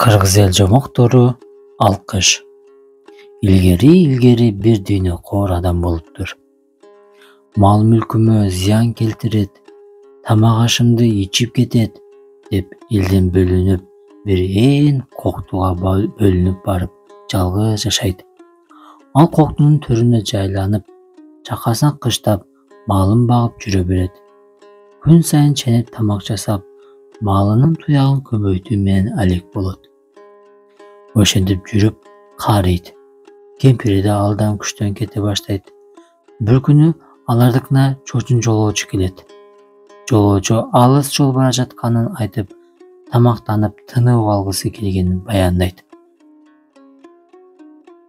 Кыргыз эл жомоктору алкыш. Илгери бир дүйнөкөр адам болуптур. Мал мүлкүмө зыян келтирет, тамак ашымды ичип кетет деп элден бөлүнүп, бир ээн коктуга бөлүнүп барып жалгыз жашайт. Ал коктунун төрүнө жайланып, чакасын кыштап, малын багып жүрө берет. Күн сайын ченеп тамак жасап, малынын туягын көбөйтүү менен алек болот. Ошентип жүрүп карыйт. Кемпири да алдан күчтөн кете баштайт. Бир күнү алардыкына чочун жолоочу келет. Жолоочу алыс жол бара жатканын айтып, тамактанып тынып алгысы келгенин баяндайт.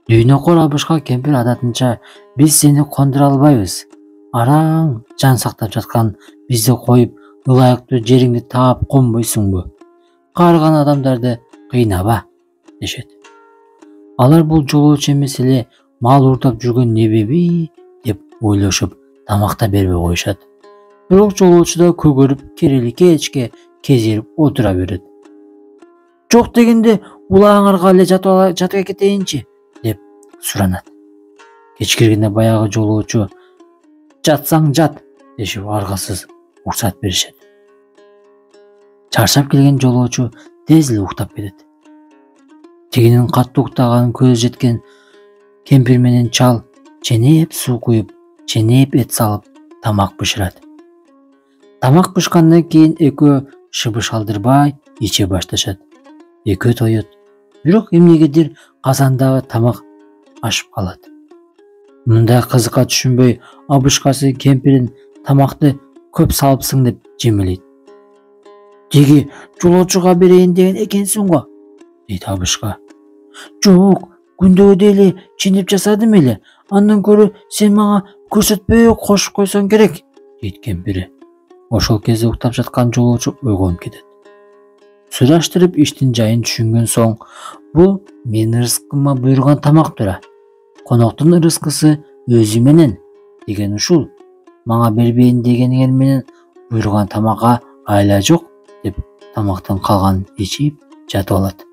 Дүйнөкөр Абышка кемпир адатынча: "Биз сени кондура албайбыз. Араң жан сактап жаткан бизди коюп, ылайыктуу жериңди таап конбойсуңбу? Каарыган адамдарды кыйнаба" дешет. Алар бул жолоочу эмес эле мал уурдап жүргөн небеби деп ойлошуп, тамакта бербей коюшат. Бирок жолоочу да көгөрүп, керели кечке кезирип отура берет. "Жок дегенде улааңарга эле жатып кетейинчи" деп суранат. Кеч киргенде баягы жолоочу: "Жатсаң жат" дешип аргасыз уруксат беришет. Чарчап келген жолоочу тез эле уктап кетет. Тигинин катты уктаганын көзү жеткен кемпир менен чал ченеп суу куюп, ченеп эт салып тамак бышырат. Тамак бышкандан кийин экөө шыбыш алдырбай иче башташат. Экөө тоет. Бирок эмнегедир казандагы тамак ашып калат. Мындай кызыкка түшүнбөй, Абышкасы кемпирин тамакты көп салыпсың деп жемелейт. "Тиги жолоочуга берейин деген экенсиң го" дейт Абышка. "Жок, күндөгүдөй эле ченеп жасадым эле. Андан көрө сен мага көрсөтпөй кошуп койсоң керек" дейт кемпири. Ошол кезде уктап жаткан жолоочу ойгонуп кетет. Сураштырып иштин жайын түшүнгөн соң: "Бул менин ырыскыма буйруган тамак тура. Коноктун ырыскысы өзү менен деген ушул. Мага бербейин дегениңер менен буйруган тамакка айла жок" деп тамактын калганын ичип жатып алат.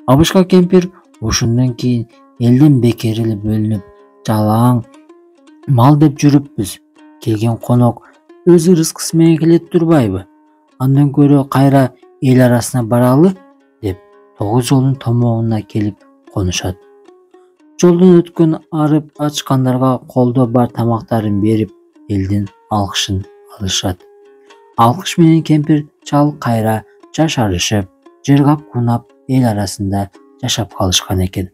Абышка кемпир ошондон кийин элден бекер эле бөлүнүп, жалаң мал деп жүрүппүз. Келген конок өз ырыскысы менен келет турбайбы? Андан көрө кайра эл арасына баралы деп 9 жолдун томогуна келип конушат. Жолдон өткөн арып ачкандарга колдо бар тамактарын берип, элдин алкышын алышат. Алкыш менен кемпир чал кайра жашарышып, жыргап кунап эл арасында жашап калышкан экен.